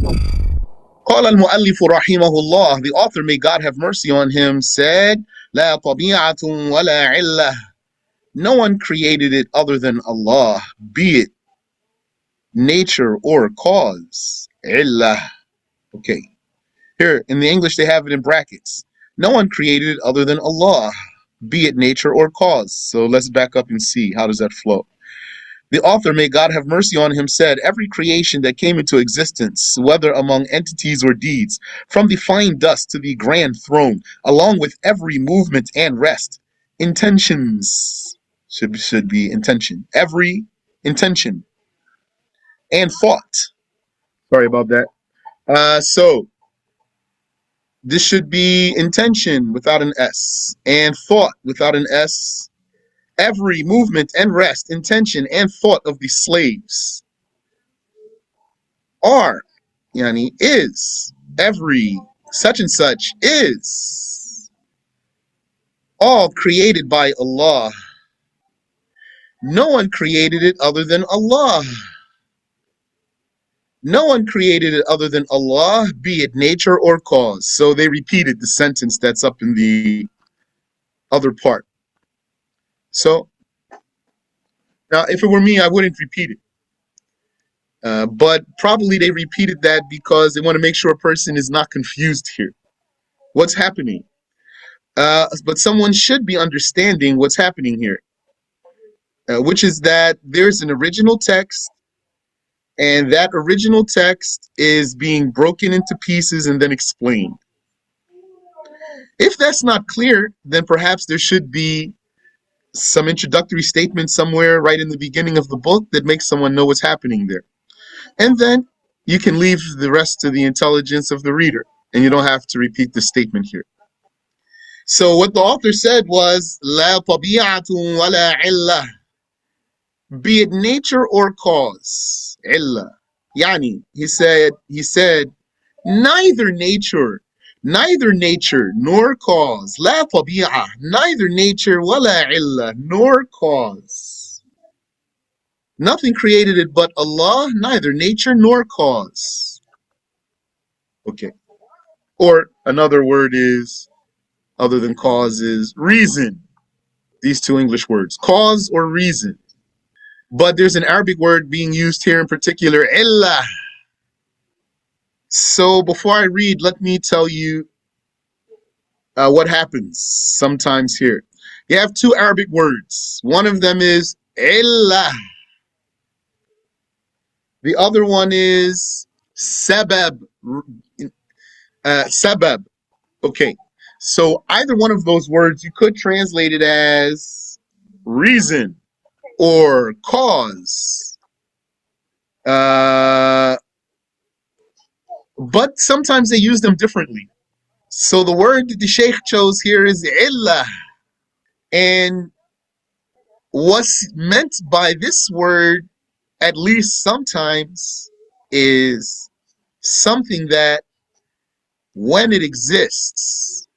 قال المؤلف رحمه الله, the author, may God have mercy on him, said, لا طبيعة ولا علة. No one created it other than Allah, be it nature or cause. Illah. Okay. Here, in the English, they have it in brackets. No one created it other than Allah, be it nature or cause. So let's back up and see, how does that flow? The author, may God have mercy on him, said, every creation that came into existence, whether among entities or deeds, from the fine dust to the grand throne, along with every movement and rest, intentions should be intention. Every intention and thought. Sorry about that. So this should be intention without an S, and thought without an S. Every movement and rest, intention and thought of the slaves are, yani is, every such and such is all created by Allah. No one created it other than Allah. No one created it other than Allah, be it nature or cause. So they repeated the sentence that's up in the other part. So now, if it were me, I wouldn't repeat it. But probably they repeated that because they want to make sure a person is not confused here. What's happening? But someone should be understanding what's happening here, which is that there's an original text, and that original text is being broken into pieces and then explained. If that's not clear, then perhaps there should be some introductory statement somewhere right in the beginning of the book that makes someone know what's happening there. And then you can leave the rest to the intelligence of the reader, and you don't have to repeat the statement here. So what the author said was, لا طبيعة ولا علة, be it nature or cause. علة. Yani, he said, neither nature nor cause. لا طبيعة, neither nature ولا علة, nor cause. Nothing created it but Allah, neither nature nor cause. Okay. Or another word is, other than cause, is reason. These two English words, cause or reason. But there's an Arabic word being used here in particular, illah. So before I read, let me tell you what happens sometimes here. You have two Arabic words. One of them is illah. The other one is sabab. Sabab. Okay. So either one of those words, you could translate it as reason or cause. But sometimes they use them differently. So the word that the Sheikh chose here is illah. And what's meant by this word, at least sometimes, is something that when it exists,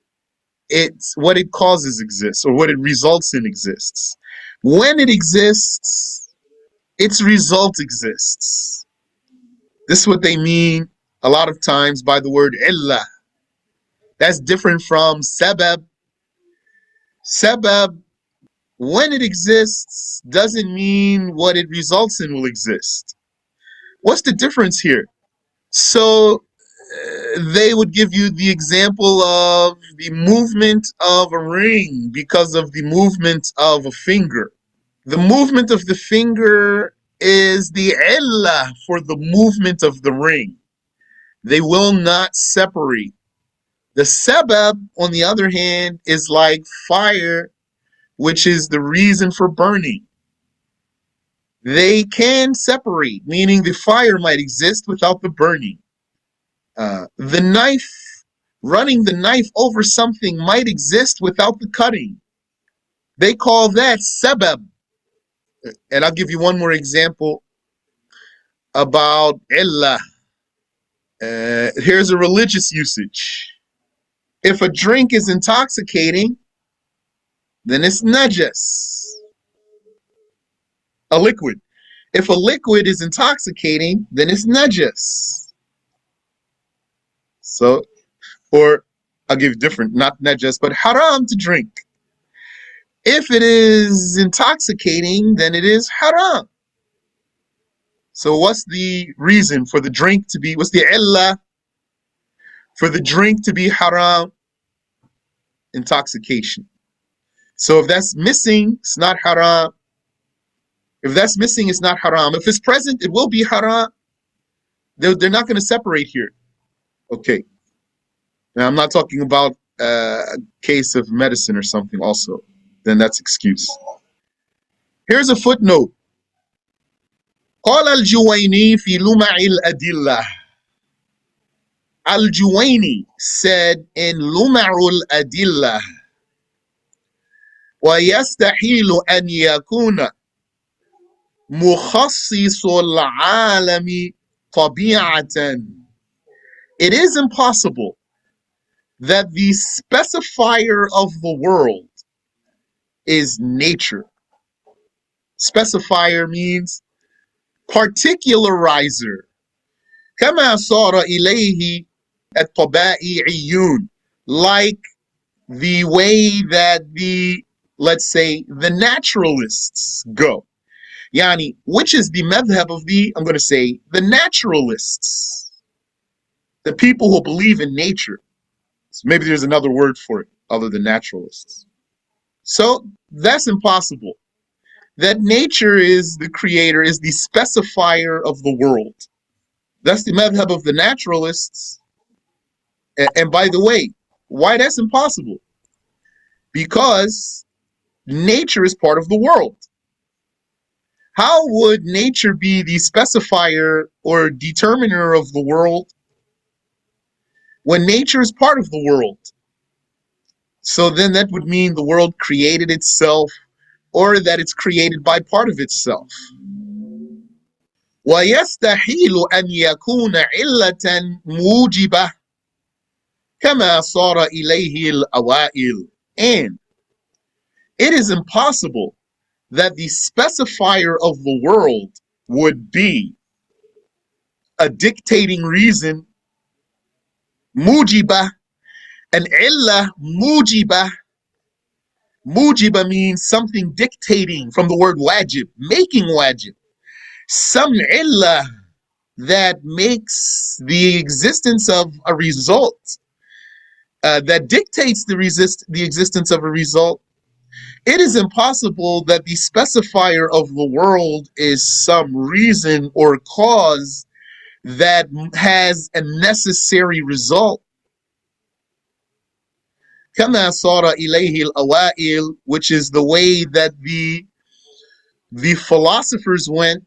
it's what it causes exists, or what it results in exists. When it exists, its result exists. This is what they mean a lot of times by the word illah. That's different from sabab. Sabab, when it exists, doesn't mean what it results in will exist. What's the difference here? So they would give you the example of the movement of a ring because of the movement of a finger. The movement of the finger is the illah for the movement of the ring. They will not separate. The sabab, on the other hand, is like fire, which is the reason for burning. They can separate, meaning the fire might exist without the burning. The knife, running the knife over something might exist without the cutting. They call that sabab. And I'll give you one more example about illah. Here's a religious usage. If a drink is intoxicating, then it's najas, a liquid. If a liquid is intoxicating, then it's najas. So, or I'll give different, not najis, but haram to drink. If it is intoxicating, then it is haram. So what's the reason for the drink to be, what's the illah for the drink to be haram? Intoxication. So if that's missing, it's not haram. If that's missing, it's not haram. If it's present, it will be haram. They're not going to separate here. Okay. Now, I'm not talking about a case of medicine or something also. Then that's excuse. Here's a footnote. قال الجويني في لمع الأدلة. Al-Juwayni said in لمع الأدلة ويستحيل أن يكون مخصص العالم طبيعة. It is impossible that the specifier of the world is nature. Specifier means particularizer. كما صار إليه الطبائعيون, like the way that the, let's say, the naturalists go. Yani, which is the madhab of the, I'm going to say, the naturalists, the people who believe in nature. So maybe there's another word for it other than naturalists. So that's impossible. That nature is the creator, is the specifier of the world. That's the madhab of the naturalists. And by the way, why that's impossible? Because nature is part of the world. How would nature be the specifier or determiner of the world when nature is part of the world? So then that would mean the world created itself, or that it's created by part of itself. ويستحيل أن يكون علة موجبة كما صار إليه الأوائل. And it is impossible that the specifier of the world would be a dictating reason, mujiba, an illah, mujiba. Mujiba means something dictating, from the word wajib, making wajib. Some illah that makes the existence of a result, that dictates the existence of a result. It is impossible that the specifier of the world is some reason or cause that has a necessary result. كما صار إليه الأوائل, which is the way that the philosophers went.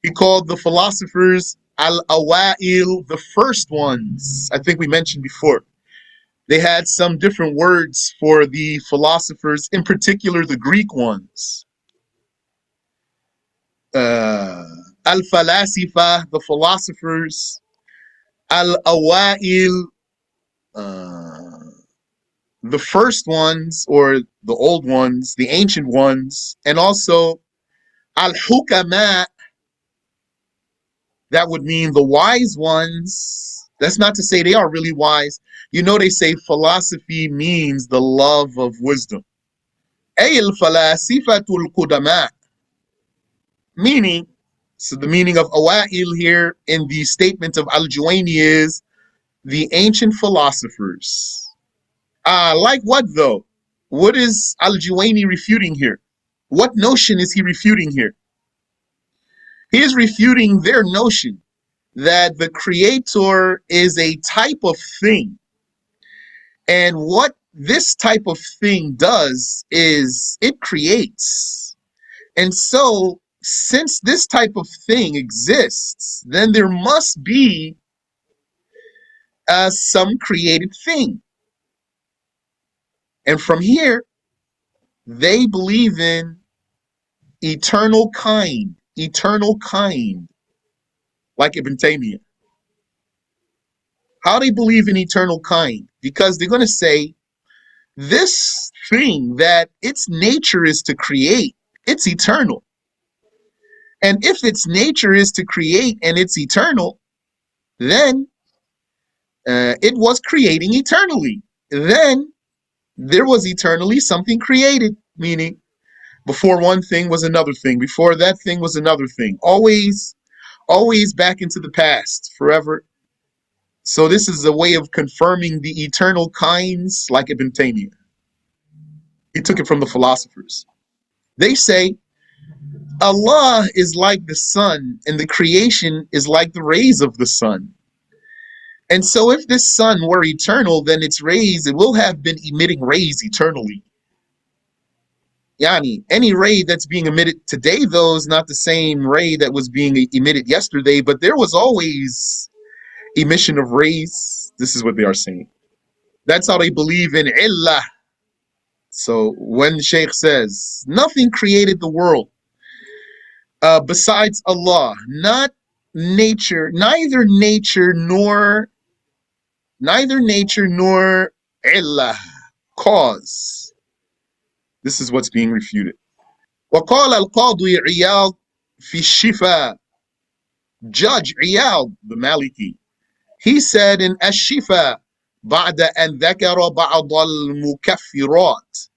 He called the philosophers al-awail, the first ones. I think we mentioned before. They had some different words for the philosophers, in particular the Greek ones. Al-falasifa, the philosophers. Al-awail, the first ones, or the old ones, the ancient ones. And also al-hukama, that would mean the wise ones. That's not to say they are really wise. You know, they say philosophy means the love of wisdom. Ay al-falasifatul qudama. Meaning, so the meaning of awail here in the statement of Al-Juwayni is the ancient philosophers. Like what though? What is Al-Juwayni refuting here? What notion is he refuting here? He is refuting their notion that the creator is a type of thing. And what this type of thing does is it creates. And so, since this type of thing exists, then there must be some created thing. And from here, they believe in eternal kind, like Ibn Taymiyyah. How they believe in eternal kind? Because they're going to say this thing that its nature is to create, it's eternal. And if its nature is to create and it's eternal, then it was creating eternally. Then there was eternally something created, meaning before one thing was another thing, before that thing was another thing, always back into the past, forever. So this is a way of confirming the eternal kinds, like Ibn Taymiyyah. He took it from the philosophers. They say Allah is like the sun, and the creation is like the rays of the sun. And so if this sun were eternal, then its rays, it will have been emitting rays eternally. Yani, any ray that's being emitted today, though, is not the same ray that was being emitted yesterday, but there was always emission of rays. This is what they are saying. That's how they believe in illah. So when Shaykh says, nothing created the world besides Allah, not nature, neither nature nor illah, cause. This is what's being refuted. وقال القاضي عياض في الشفاء, Judge Iyad, the Maliki, he said in الشفاء بعد أن ذكر بعض المكفرات,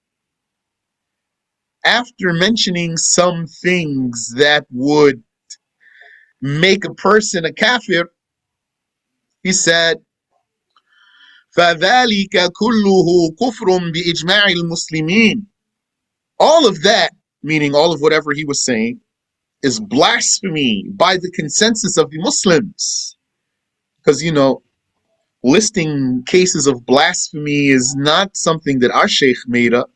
after mentioning some things that would make a person a kafir, he said فذلك كله كفر بإجماع المسلمين. All of that, meaning all of whatever he was saying, is blasphemy by the consensus of the Muslims. Because, listing cases of blasphemy is not something that our Shaykh made up.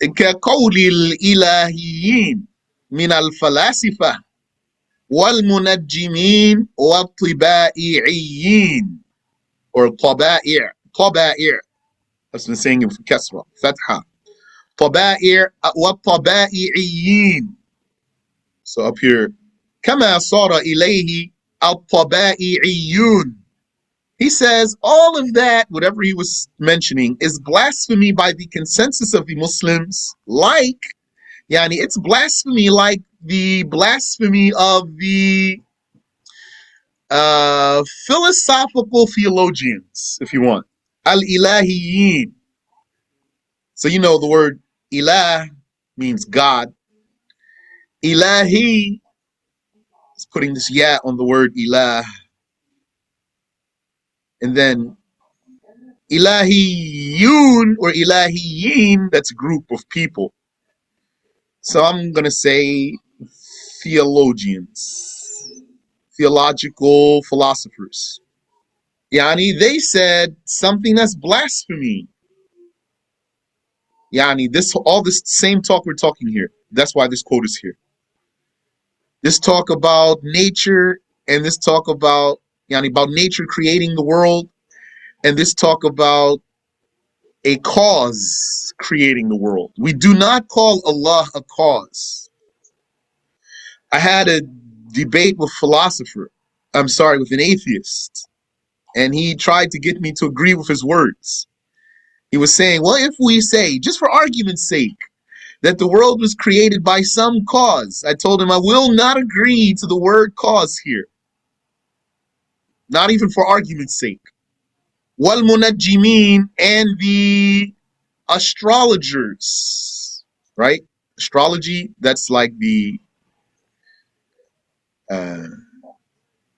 كقول الإلهيين من الفلاسفة والمنجمين والطبائعيين, or طبائع. That's been saying it for كسرة, فتحة. طبائع والطبائعيين. So up here, كما صار إليه الطبائعيون. He says all of that, whatever he was mentioning, is blasphemy by the consensus of the Muslims, it's blasphemy like the blasphemy of the philosophical theologians, if you want. Al-Ilahiyin. So the word ilah means God. Ilahi is putting this ya on the word ilah. And then Ilahiyun or Ilahiyin, that's a group of people. So I'm going to say theologians, theological philosophers. They said something that's blasphemy. All this same talk we're talking here. That's why this quote is here. This talk about nature, and this talk about nature creating the world, and this talk about a cause creating the world. We do not call Allah a cause. I had a debate with with an atheist, and he tried to get me to agree with his words. He was saying, well, if we say, just for argument's sake, that the world was created by some cause, I told him I will not agree to the word cause here. Not even for argument's sake. Wal munajjimin, and the astrologers, right? Astrology, that's like the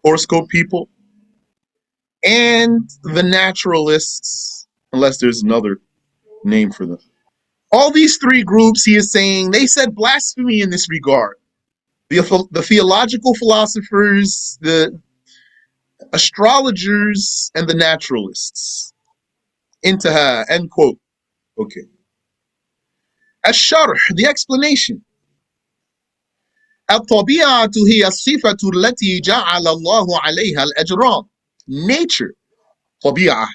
horoscope people, and the naturalists, unless there's another name for them. All these three groups, he is saying, they said blasphemy in this regard. The theological philosophers, the astrologers, and the naturalists. Intaha, end quote. Okay. الشرح, the explanation. الطبيعة هي الصفة التي جعل الله عليها الأجرام. Nature, طبيعة,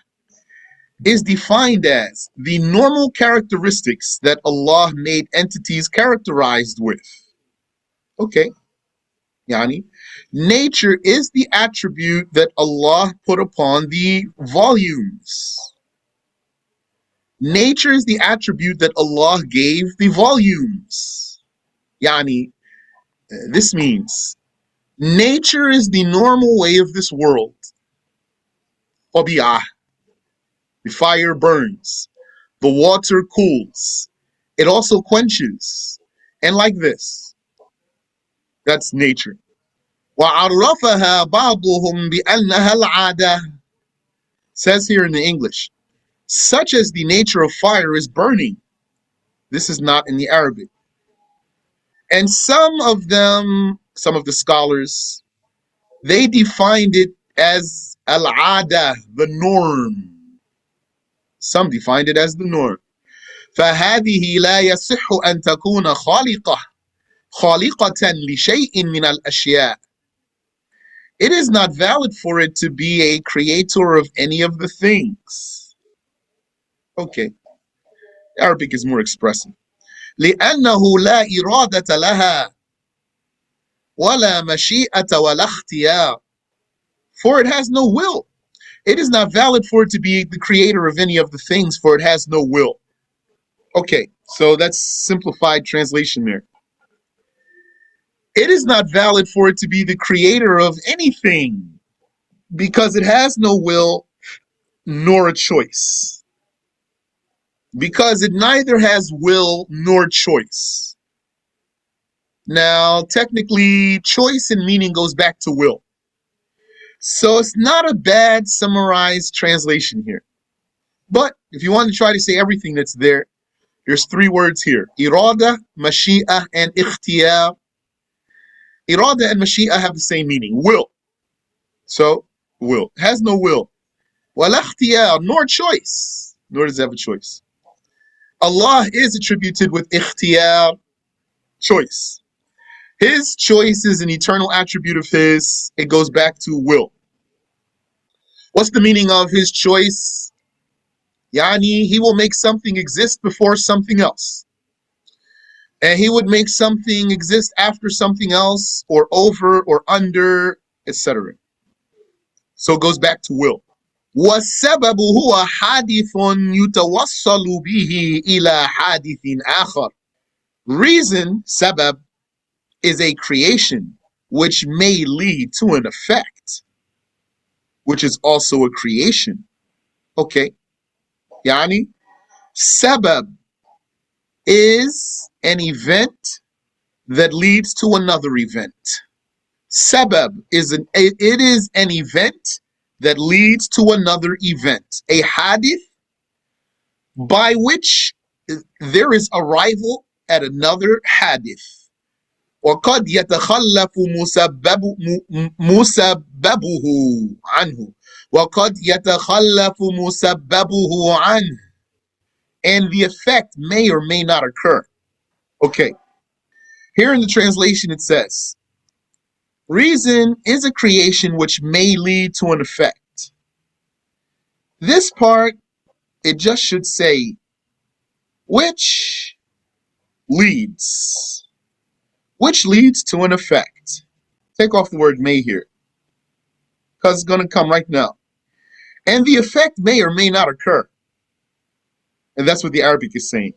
is defined as the normal characteristics that Allah made entities characterized with. Okay. Nature is the attribute that Allah put upon the volumes. Nature is the attribute that Allah gave the volumes. This means nature is the normal way of this world. طبيعة. The fire burns. The water cools. It also quenches. And like this. That's nature. وعرفها بعضهم بأنها العادة. Says here in the English, such as the nature of fire is burning. This is not in the Arabic. And some of the scholars, they defined it as al-ada, the norm. Some defined it as the norm. فهذه لا يصح أن تكون خالقة لشيء من الأشياء. It is not valid for it to be a creator of any of the things. Okay, Arabic is more expressive. لأنه لا إرادة لها ولا مشيئة ولا اختيار. For it has no will. It is not valid for it to be the creator of any of the things, for it has no will. Okay, so that's simplified translation there. It is not valid for it to be the creator of anything because it has no will nor a choice. Because it neither has will nor choice. Now, technically, choice and meaning goes back to will. So it's not a bad summarized translation here. But if you want to try to say everything that's there, there's three words here. Irada, Mashi'ah, and Ikhtiyar. Irada and Mashi'ah have the same meaning. Will. So, will. It has no will. Wala ikhtiyar, nor choice. Nor does it have a choice. Allah is attributed with ikhtiyar, choice. His choice is an eternal attribute of His. It goes back to will. What's the meaning of His choice? Yani, He will make something exist before something else. And He would make something exist after something else, or over, or under, etc. So it goes back to will. وَالسَّبَبُ هُوَ حَادِثٌ يُتَوَصَّلُ بِهِ إِلَى حَادِثٍ آخَرٍ. Reason, sabab, is a creation which may lead to an effect, which is also a creation. Okay. Yani, sabab is an event that leads to another event. Sabab is an event that leads to another event. A hadith by which there is arrival at another hadith. وقد يتخلف مسببه عنه. وقد يتخلف مسببه عنه. And the effect may or may not occur. Okay. Here in the translation it says, reason is a creation which may lead to an effect. This part, it just should say, which leads to an effect. Take off the word may here, because it's going to come right now. And the effect may or may not occur. And that's what the Arabic is saying.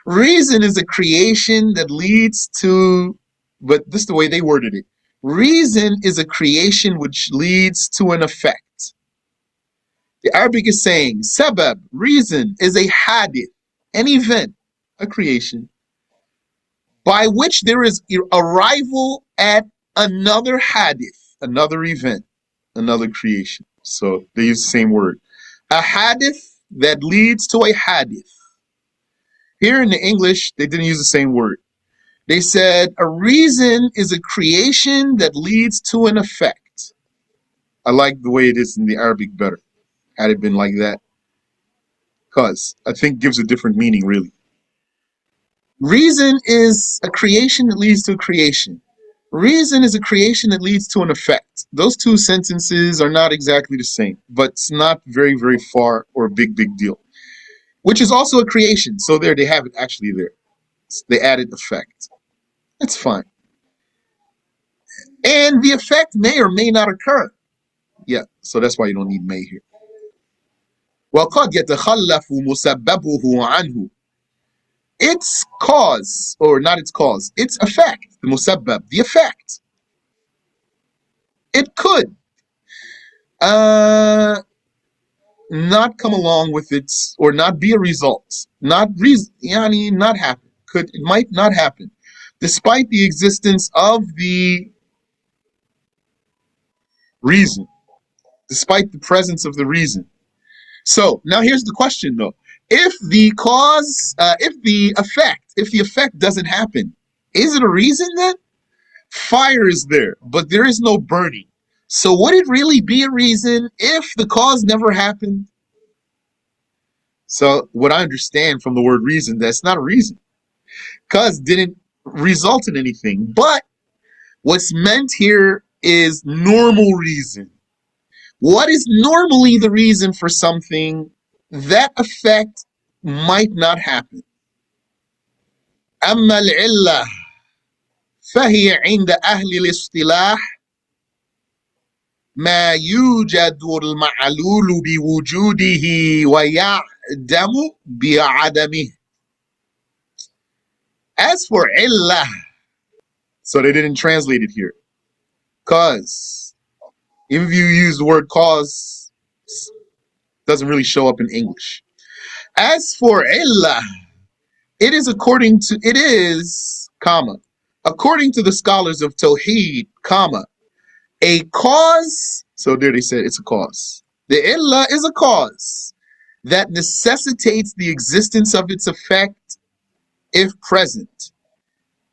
Reason is a creation that leads to, but this is the way they worded it. Reason is a creation which leads to an effect. The Arabic is saying, sabab, reason, is a hadith, an event, a creation, by which there is arrival at another hadith, another event, another creation. So they use the same word. A hadith that leads to a hadith. Here in the English, they didn't use the same word. They said a reason is a creation that leads to an effect. I like the way it is in the Arabic better. Had it been like that. Because I think gives a different meaning, really. Reason is a creation that leads to a creation. Reason is a creation that leads to an effect. Those two sentences are not exactly the same, but it's not very, very far or a big, big deal. Which is also a creation. So there they have it actually there. They added effect. That's fine. And the effect may or may not occur. Yeah, so that's why you don't need may here. وَقَدْ يَتَخَلَّفُ مُسَبَّبُهُ عَنْهُ. Its cause, or not its cause, its effect, the musabbab, the effect. It could not come along with it or not be a result, not reason, yani not happen. It might not happen, despite the existence of the reason, despite the presence of the reason. So now here's the question though. If the cause, if the effect doesn't happen, is it a reason then? Fire is there, but there is no burning. So would it really be a reason if the cause never happened? So what I understand from the word reason, that's not a reason. Cause didn't result in anything. But what's meant here is normal reason. What is normally the reason for something, that effect might not happen. أما العلة فهي عند أهل الاصطلاح ما يوجد المعلول بوجوده ويعدم بعدمه. As for illah, so they didn't translate it here. Cause, even if you use the word cause, doesn't really show up in English. As for illah, it is, according to the scholars of Tawheed, a cause. So there they said it's a cause. The illah is a cause that necessitates the existence of its effect if present,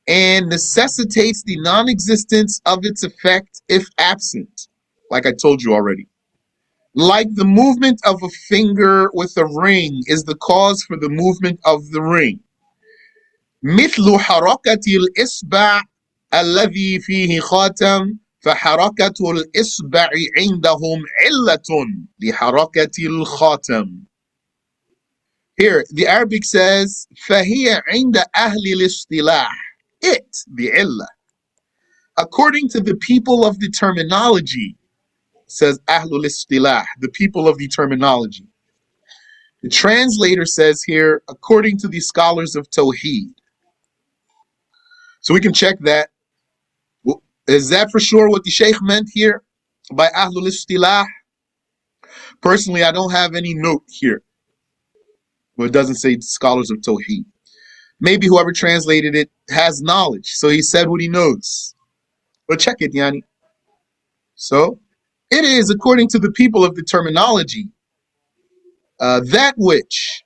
and necessitates the non-existence of its effect if absent, like I told you already. Like the movement of a finger with a ring is the cause for the movement of the ring. مثل حركة الإصبع الذي فيه خاتم فحركة الإصبع عندهم علة لحركة الخاتم. Here, the Arabic says فهي عند أهل الاصطلاح. It, the illah, according to the people of the terminology, says Ahlul Istilah, the people of the terminology. The translator says here, according to the scholars of Tawheed. So we can check that. Is that for sure what the Sheikh meant here by Ahlul Istilah? Personally, I don't have any note here. Well, it doesn't say scholars of Tawheed. Maybe whoever translated it has knowledge, so he said what he knows. But check it, Yani. So, it is, according to the people of the terminology, that which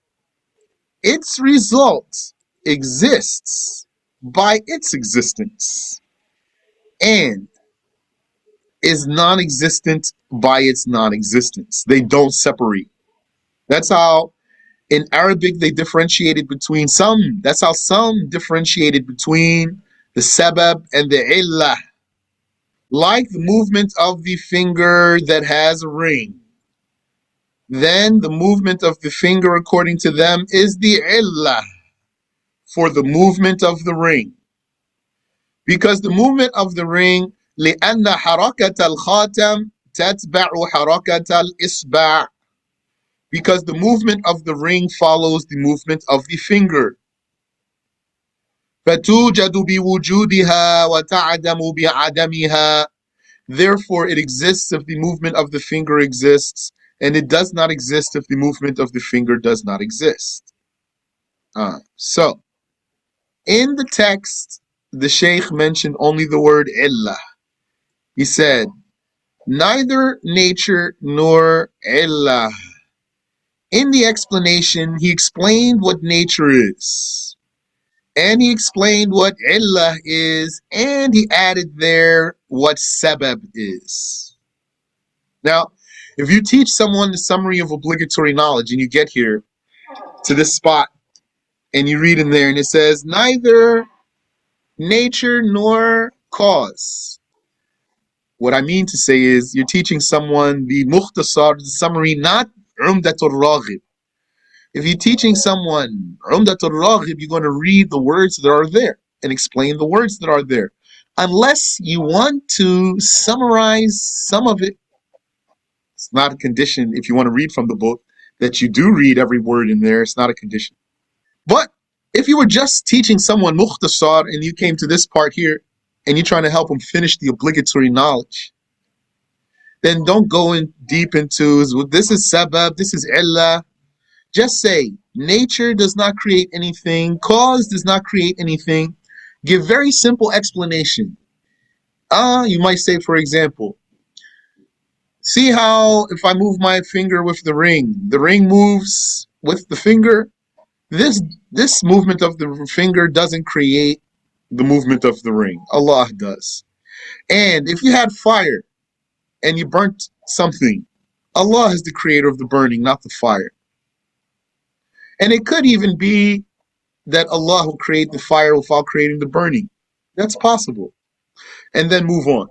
its result exists by its existence and is non-existent by its non-existence. They don't separate. That's how in Arabic they differentiated between some. That's how some differentiated between the sabab and the illah. Like the movement of the finger that has a ring. Then the movement of the finger, according to them, is the illah for the movement of the ring. Because the movement of the ring, لأن حركة الخاتم تتبع حركة الإصبع. Because the movement of the ring follows the movement of the finger. فتوجد بوجودها وتعدم بعدمها. Therefore, it exists if the movement of the finger exists, and it does not exist if the movement of the finger does not exist. So, in the text, the Shaykh mentioned only the word illah. He said, neither nature nor illah. In the explanation, he explained what nature is. And he explained what illah is, and he added there what sabab is. Now, if you teach someone the summary of obligatory knowledge and you get here to this spot and you read in there and it says, neither nature nor cause. What I mean to say is you're teaching someone the mukhtasar, the summary, not umdatul raghib. If you're teaching someone umdatul raghib, you're going to read the words that are there and explain the words that are there. Unless you want to summarize some of it, it's not a condition if you want to read from the book that you do read every word in there. It's not a condition. But if you were just teaching someone mukhtasar and you came to this part here and you're trying to help them finish the obligatory knowledge, then don't go in deep into this is sabab, this is illah. Just say nature does not create anything, cause does not create anything. Give very simple explanation. You might say, for example, see how if I move my finger with the ring moves with the finger. This this movement of the finger doesn't create the movement of the ring. Allah does. And if you had fire and you burnt something, Allah is the creator of the burning, not the fire. And it could even be that Allah will create the fire without creating the burning. That's possible. And then move on.